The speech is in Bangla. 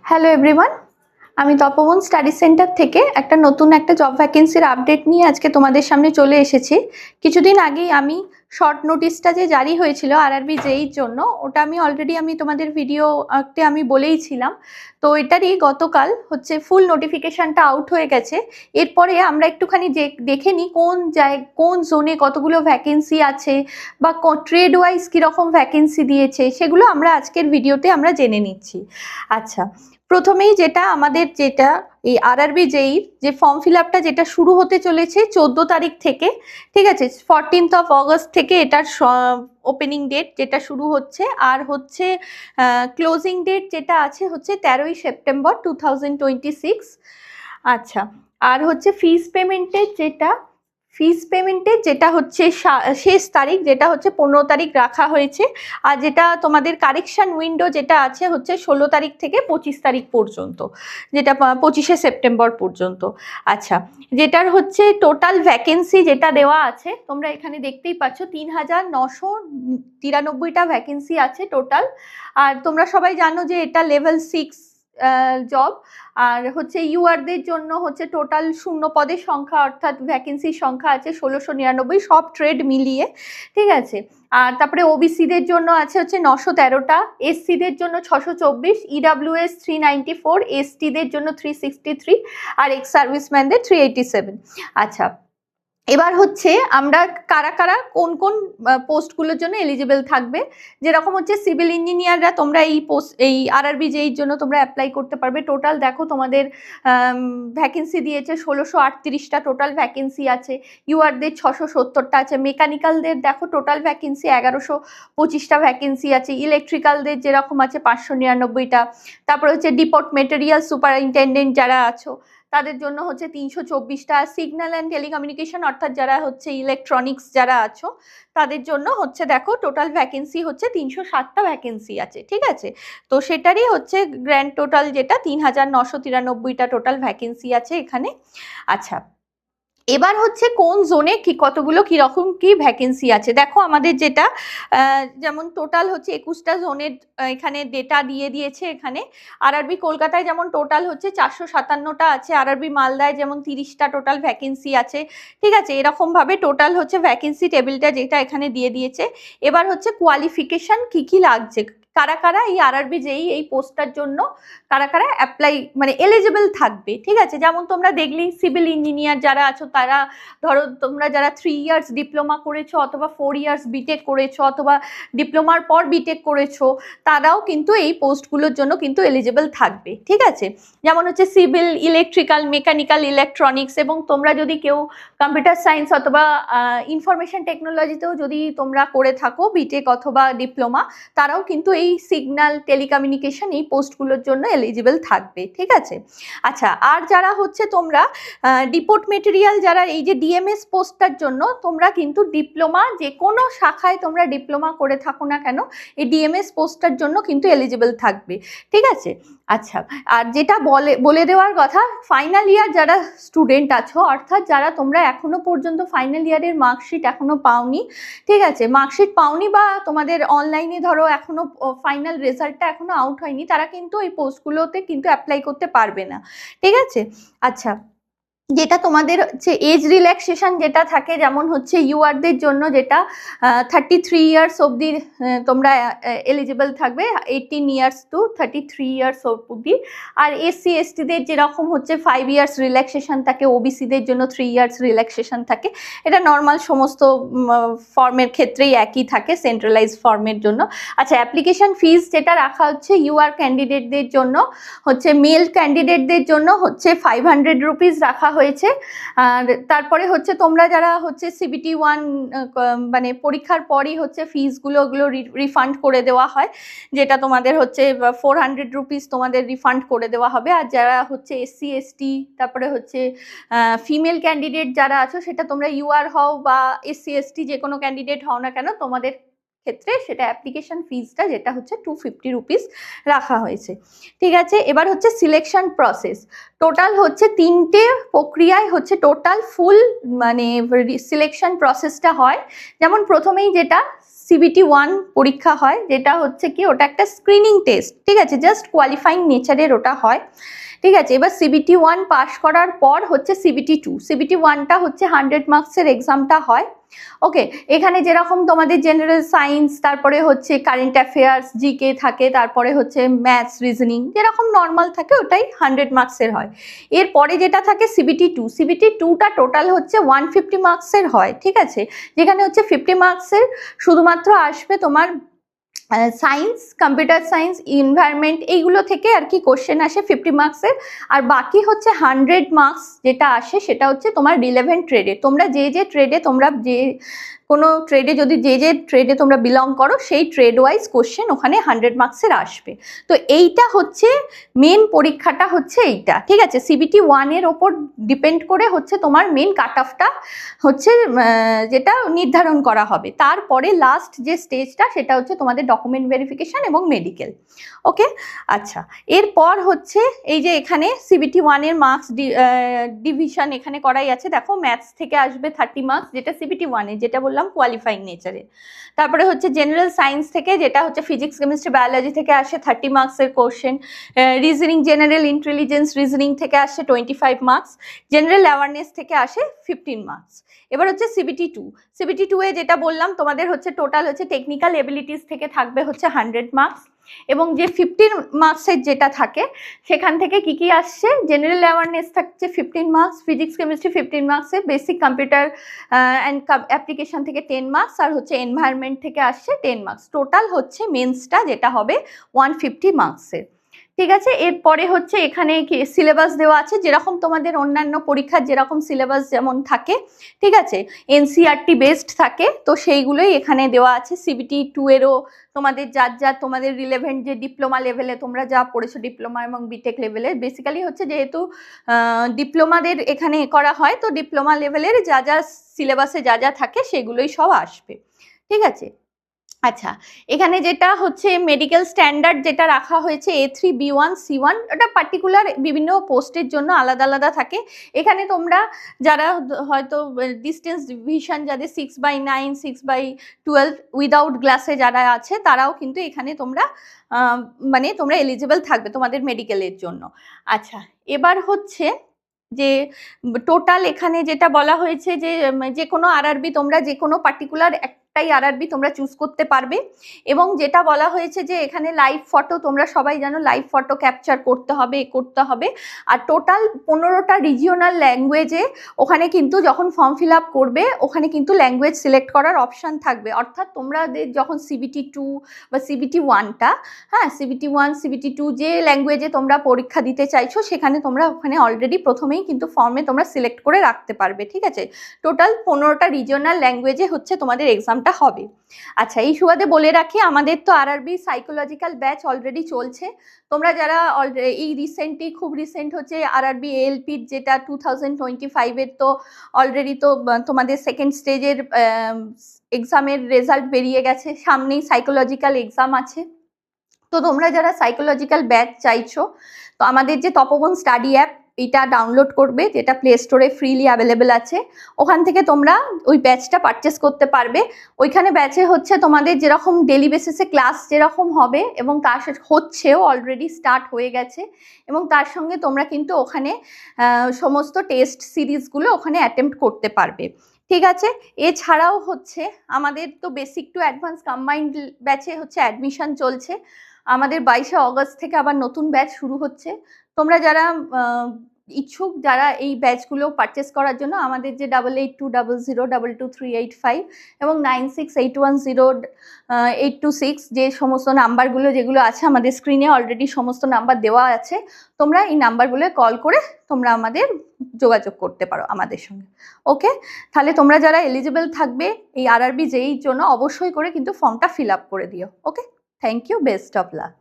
হ্যালো এভরিওয়ান, আমি তপবন স্টাডি সেন্টার থেকে নতুন একটা জব ভ্যাকেন্সির আপডেট নিয়ে আজকে তোমাদের সামনে চলে এসেছি। কিছুদিন আগেই আমি শর্ট নোটিশটা যে জারি হয়েছিল আরআরবি জেইর জন্য, ওটা আমি অলরেডি তোমাদের ভিডিওতে আমি বলেইছিলাম। তো এটারই গতকাল ফুল নোটিফিকেশানটা আউট হয়ে গেছে। এরপরে আমরা একটুখানি দেখে নিই কোন জোনে কতগুলো ভ্যাকেন্সি আছে বা ট্রেড ওয়াইজ কীরকম ভ্যাকেন্সি দিয়েছে, সেগুলো আমরা আজকের ভিডিওতে আমরা জেনে নিচ্ছি। আচ্ছা, প্রথমেই যেটা এই আরআরবি জেইর যে ফর্ম ফিল আপটা যেটা শুরু হতে চলেছে 14 তারিখ থেকে, ঠিক আছে, 14th অগস্ট থেকে এটার ওপেনিং ডেট যেটা শুরু হচ্ছে, আর ক্লোজিং ডেট যেটা আছে 13ই সেপ্টেম্বর 2026। আচ্ছা, আর ফিস পেমেন্টের যেটা শেষ তারিখ যেটা 15 তারিখ রাখা হয়েছে, আর যেটা তোমাদের কারেকশন উইন্ডো যেটা আছে 16 তারিখ থেকে 25 তারিখ পর্যন্ত, যেটা 25শে সেপ্টেম্বর পর্যন্ত। আচ্ছা, যেটার টোটাল ভ্যাকেন্সি যেটা দেওয়া আছে তোমরা এখানে দেখতেই পাচ্ছ, 3993টা ভ্যাকেন্সি আছে টোটাল। আর তোমরা সবাই জানো যে এটা লেভেল 6 জব। আর ইউআরদের জন্য টোটাল শূন্য পদের সংখ্যা অর্থাৎ ভ্যাকেন্সির সংখ্যা আছে 1699, সব ট্রেড মিলিয়ে, ঠিক আছে। আর তারপরে ওবিসিদের জন্য আছে 913টা, এসসিদের জন্য 624, ইডাব্লিউএস 394, এসটিদের জন্য 363, আর এক্স সার্ভিসম্যানদের 387। আচ্ছা, এবার আমরা কারা কোন পোস্টগুলোর জন্য এলিজিবল থাকবে। যেরকম সিভিল ইঞ্জিনিয়াররা তোমরা এই আরআরবি জেইর জন্য তোমরা অ্যাপ্লাই করতে পারবে। টোটাল দেখো তোমাদের ভ্যাকেন্সি দিয়েছে 1638টা টোটাল ভ্যাকেন্সি আছে। ইউআরদের 670টা আছে। মেকানিক্যালদের দেখো টোটাল ভ্যাকেন্সি 1125টা ভ্যাকেন্সি আছে। ইলেকট্রিক্যালদের যেরকম আছে 599টা। তারপরে ডিপোর্ট মেটেরিয়াল সুপারিনটেন্ডেন্ট যারা আছো তাদের জন্য 324টা। সিগন্যাল অ্যান্ড টেলিকমিউনিকেশন অর্থাৎ যারা ইলেকট্রনিক্স যারা আছো তাদের জন্য দেখো টোটাল ভ্যাকেন্সি 307টা ভ্যাকেন্সি আছে, ঠিক আছে। তো সেটারই গ্র্যান্ড টোটাল যেটা 3993টা টোটাল ভ্যাকেন্সি আছে এখানে। আচ্ছা, এবার কোন জোনে কতগুলো কিরকম কি ভ্যাকেন্সি আছে দেখো। আমাদের যেটা যেমন টোটাল 21টা জোনের এখানে ডেটা দিয়ে দিয়েছে। এখানে আরআরবি কলকাতায় যেমন টোটাল 457টা আছে, আরআরবি মালদায় যেমন 30টা টোটাল ভ্যাকেন্সি আছে, ঠিক আছে। এরকম ভাবে টোটাল ভ্যাকেন্সি টেবিলটা যেটা এখানে দিয়ে দিয়েছে। এবার কোয়ালিফিকেশন কি লাগছে, কারা এই আরআরবি জেই এই পোস্টটার জন্য কারা অ্যাপ্লাই মানে এলিজিবল থাকবে, ঠিক আছে। যেমন তোমরা দেখলি সিভিল ইঞ্জিনিয়ার যারা আছো তারা, ধরো তোমরা যারা 3 ইয়ার্স ডিপ্লোমা করেছো অথবা 4 ইয়ার্স বিটেক করেছো অথবা ডিপ্লোমার পর বিটেক করেছো, তারাও কিন্তু এই পোস্টগুলোর জন্য কিন্তু এলিজিবল থাকবে, ঠিক আছে। যেমন সিভিল, ইলেকট্রিক্যাল, মেকানিক্যাল, ইলেকট্রনিক্স, এবং তোমরা যদি কেউ কম্পিউটার সায়েন্স অথবা ইনফরমেশন টেকনোলজিতেও যদি তোমরা করে থাকো বিটেক অথবা ডিপ্লোমা, তারাও কিন্তু এই সিগন্যাল টেলিকমিউনিকেশন এই পোস্টগুলোর জন্য এলিজিবল থাকবে, ঠিক আছে। আচ্ছা, আর যারা তোমরা ডিপোর্ট মেটেরিয়াল যারা এই যে ডিএমএস পোস্টটার জন্য তোমরা কিন্তু ডিপ্লোমা যে কোনো শাখায় তোমরা ডিপ্লোমা করে থাকো না কেন, এই ডিএমএস পোস্টটার জন্য কিন্তু এলিজিবল থাকবে, ঠিক আছে। আচ্ছা, আর যেটা বলে দেওয়ার কথা, ফাইনাল ইয়ার যারা স্টুডেন্ট আছো অর্থাৎ যারা তোমরা এখনো পর্যন্ত ফাইনাল ইয়ারের মার্কশিট এখনো পাওনি, ঠিক আছে, মার্কশিট পাওনি বা তোমাদের অনলাইনে ধরো এখনো ফাইনাল রেজাল্টটা এখনো আউট হয়নি, তারা কিন্তু এই পোস্টগুলোতে কিন্তু অ্যাপ্লাই করতে পারবে না, ঠিক আছে। আচ্ছা, যেটা তোমাদের এজ রিল্যাক্সেশন যেটা থাকে, যেমন ইউআরদের জন্য যেটা 33 ইয়ার্স অবধি তোমরা এলিজিবল থাকবে, 18 ইয়ার্স টু 33 ইয়ার্স অবধি। আর এসসি এসটিদের যেরকম 5 ইয়ার্স রিল্যাক্সেশন থাকে, ওবিসিদের জন্য 3 ইয়ার্স রিল্যাক্সেশন থাকে। এটা নর্মাল সমস্ত ফর্মের ক্ষেত্রেই একই থাকে, সেন্ট্রালাইজ ফর্মের জন্য। আচ্ছা, অ্যাপ্লিকেশন ফিস যেটা রাখা ইউআর ক্যান্ডিডেটদের জন্য মেল ক্যান্ডিডেটদের জন্য 500 রুপিস রাখা হয়েছে। আর তারপরে তোমরা যারা সিবিটি 1 মানে পরীক্ষার পরই ফিসগুলো ওগুলো রিফান্ড করে দেওয়া হয়, যেটা তোমাদের 400 রুপিস তোমাদের রিফান্ড করে দেওয়া হবে। আর যারা এসসি এসটি, তারপরে ফিমেল ক্যান্ডিডেট যারা আছো, সেটা তোমরা ইউআর হও বা এসসি এসটি যে কোনো ক্যান্ডিডেট হও না কেন, তোমাদের ক্ষেত্রে সেটা অ্যাপ্লিকেশন ফিসটা যেটা 250 রুপিস রাখা হয়েছে, ঠিক আছে। এবার সিলেকশন প্রসেস, টোটাল 3টে প্রক্রিয়ায় টোটাল ফুল মানে সিলেকশন প্রসেসটা হয়। যেমন প্রথমেই যেটা CBT1 পরীক্ষা হয়, যেটা হচ্ছে কি ওটা একটা স্ক্রিনিং টেস্ট, ঠিক আছে, জাস্ট কোয়ালিফাইং নেচারের ওটা হয়, ঠিক আছে। এবার CBT1 পাস করার পর হচ্ছে CBT2। CBT1টা হচ্ছে 100 মার্কসের এক্সামটা হয়, ওকে। এখানে যেরকম তোমাদের জেনারেল সায়েন্স, তারপরে হচ্ছে কারেন্ট অ্যাফেয়ার্স, জিকে থাকে, তারপরে হচ্ছে ম্যাথস, রিজনিং, যেরকম নর্মাল থাকে ওটাই 100 মার্কসের হয়। এরপরে যেটা থাকে CBT2। CBT2টা টোটাল হচ্ছে 150 মার্কসের হয়, ঠিক আছে, যেখানে হচ্ছে 50 মার্কসের শুধুমাত্র আসবে তোমার সায়েন্স, কম্পিউটার সায়েন্স, এনভায়রনমেন্ট, এইগুলো থেকে আর কি কোশ্চেন আসে 50 মার্কসের। আর বাকি হচ্ছে 100 মার্কস যেটা আসে সেটা হচ্ছে তোমার রিলেভেন্ট ট্রেডে, তোমরা যে ট্রেডে, তোমরা যে কোনো ট্রেডে, যদি যে ট্রেডে তোমরা বিলং করো সেই ট্রেড ওয়াইজ কোশ্চেন ওখানে 100 মার্কসের আসবে। তো এইটা হচ্ছে মেন পরীক্ষাটা হচ্ছে এইটা, ঠিক আছে। CBT1 এর ওপর ডিপেন্ড করে হচ্ছে তোমার মেন কাট অফটা হচ্ছে যেটা নির্ধারণ করা হবে। তারপরে লাস্ট যে স্টেজটা সেটা হচ্ছে তোমাদের ডকুমেন্ট ভেরিফিকেশন এবং মেডিকেল, ওকে। আচ্ছা, এরপর হচ্ছে এই যে এখানে CBT1 এর মার্কস ডিভিশন এখানে করাই আছে, দেখো ম্যাথস থেকে আসবে 30 মার্কস, যেটা CBT1 এ, যেটা বললাম কোয়ালিফাইং নেচারে। তারপরে হচ্ছে জেনারেল সায়েন্স থেকে, যেটা হচ্ছে ফিজিক্স, কেমিস্ট্রি, বায়োলজি থেকে আসে 30 মার্কসের question. Reasoning, general intelligence reasoning থেকে আসে 25 মার্কস। জেনারেল অ্যাওয়ারনেস থেকে আসে 15 মার্কস। এবার হচ্ছে CBT2 এ যেটা বললাম তোমাদের হচ্ছে টোটাল হচ্ছে টেকনিক্যাল এবিলিটিস থেকে থাকবে হচ্ছে 100 মার্কস, এবং যে 15 মার্কসের যেটা থাকে সেখান থেকে কি কি আসছে, জেনারেল অ্যাওয়ারনেস থাকছে 15 মার্কস, ফিজিক্স, কেমিস্ট্রি 15 মার্কসে, বেসিক কম্পিউটার অ্যান্ড অ্যাপ্লিকেশন থেকে 10 মার্কস, আর হচ্ছে এনভায়রনমেন্ট থেকে আসছে 10 মার্কস। টোটাল হচ্ছে মেন্সটা যেটা হবে 150 মার্কসের, ঠিক আছে। এরপরে হচ্ছে এখানে কি সিলেবাস দেওয়া আছে, যেরকম তোমাদের অন্যান্য পরীক্ষার যেরকম সিলেবাস যেমন থাকে, ঠিক আছে, NCERT বেসড থাকে, তো সেইগুলোই এখানে দেওয়া আছে। CBT2 এরও তোমাদের যা তোমাদের রিলেভেন্ট যে ডিপ্লোমা লেভেলে তোমরা যা পড়েছো, ডিপ্লোমা এবং বিটেক লেভেলের, বেসিক্যালি হচ্ছে যেহেতু ডিপ্লোমাদের এখানে করা হয়, তো ডিপ্লোমা লেভেলের যা সিলেবাসে যা থাকে সেগুলোই সব আসবে, ঠিক আছে। আচ্ছা, এখানে যেটা হচ্ছে মেডিকেল স্ট্যান্ডার্ড যেটা রাখা হয়েছে A3, B1, C1, ওটা পার্টিকুলার বিভিন্ন পোস্টের জন্য আলাদা আলাদা থাকে। এখানে তোমরা যারা হয়তো ডিস্টেন্স ডিভিশন, যাদের 6/9, 6/12 উইদাউট গ্লাসে যারা আছে, তারাও কিন্তু এখানে তোমরা মানে তোমরা এলিজিবল থাকবে তোমাদের মেডিকেলের জন্য। আচ্ছা, এবার হচ্ছে যে টোটাল এখানে যেটা বলা হয়েছে যে কোনো আরআরবি তোমরা যে কোনো পার্টিকুলার একটাই আরআরবি তোমরা চুজ করতে পারবে, এবং যেটা বলা হয়েছে যে এখানে লাইভ ফটো, তোমরা সবাই জানো লাইভ ফটো ক্যাপচার করতে হবে, আর টোটাল 15টা রিজিওনাল ল্যাঙ্গুয়েজে ওখানে কিন্তু যখন ফর্ম ফিল আপ করবে ওখানে কিন্তু ল্যাঙ্গুয়েজ সিলেক্ট করার অপশান থাকবে। অর্থাৎ তোমরা যখন CBT2 বা CBT1টা, হ্যাঁ, CBT1, CBT2 যে ল্যাঙ্গুয়েজে তোমরা পরীক্ষা দিতে চাইছো সেখানে তোমরা ওখানে অলরেডি প্রথমেই কিন্তু ফর্মে তোমরা সিলেক্ট করে রাখতে পারবে, ঠিক আছে। টোটাল 15টা রিজিওনাল ল্যাঙ্গুয়েজে হচ্ছে তোমাদের এক্সামটা হবে। আচ্ছা, এই সুবাদে বলে রাখি, আমাদের তো আরআরবি সাইকোলজিক্যাল ব্যাচ অলরেডি চলছে। তোমরা যারা এই খুব রিসেন্ট হচ্ছে আরআরবি ALPর যেটা 2025-এর, তো অলরেডি তো তোমাদের সেকেন্ড স্টেজের এক্সামের রেজাল্ট বেরিয়ে গেছে, সামনেই সাইকোলজিক্যাল এক্সাম আছে। তো তোমরা যারা সাইকোলজিক্যাল ব্যাচ চাইছো, তো আমাদের যে তপবন স্টাডি অ্যাপ, এটা ডাউনলোড করবে, যেটা প্লে স্টোরে ফ্রিলি অ্যাভেলেবেল আছে। ওখান থেকে তোমরা ওই ব্যাচটা পারচেস করতে পারবে। ওইখানে ব্যাচে হচ্ছে তোমাদের যেরকম ডেলি বেসিসে ক্লাস যেরকম হবে, এবং তার হচ্ছেও, অলরেডি স্টার্ট হয়ে গেছে, এবং তার সঙ্গে তোমরা কিন্তু ওখানে সমস্ত টেস্ট সিরিজগুলো ওখানে অ্যাটেম্প্ট করতে পারবে, ঠিক আছে। এছাড়াও হচ্ছে আমাদের তো বেসিক টু অ্যাডভান্স কম্বাইন্ড ব্যাচে হচ্ছে অ্যাডমিশন চলছে। আমাদের 22শে অগস্ট থেকে আবার নতুন ব্যাচ শুরু হচ্ছে। তোমরা যারা ইচ্ছুক, যারা এই ব্যাচগুলো পারচেস করার জন্য, আমাদের যে 8820022385 এবং 96810826 যে সমস্ত নাম্বারগুলো যেগুলো আছে আমাদের স্ক্রিনে অলরেডি সমস্ত নাম্বার দেওয়া আছে, তোমরা এই নাম্বারগুলো কল করে তোমরা আমাদের যোগাযোগ করতে পারো আমাদের সঙ্গে, ওকে। তাহলে তোমরা যারা এলিজিবল থাকবে এই আরআরবি জেইর জন্য অবশ্যই করে কিন্তু ফর্মটা ফিল আপ করে দিও, okay. Thank you, best of lakh.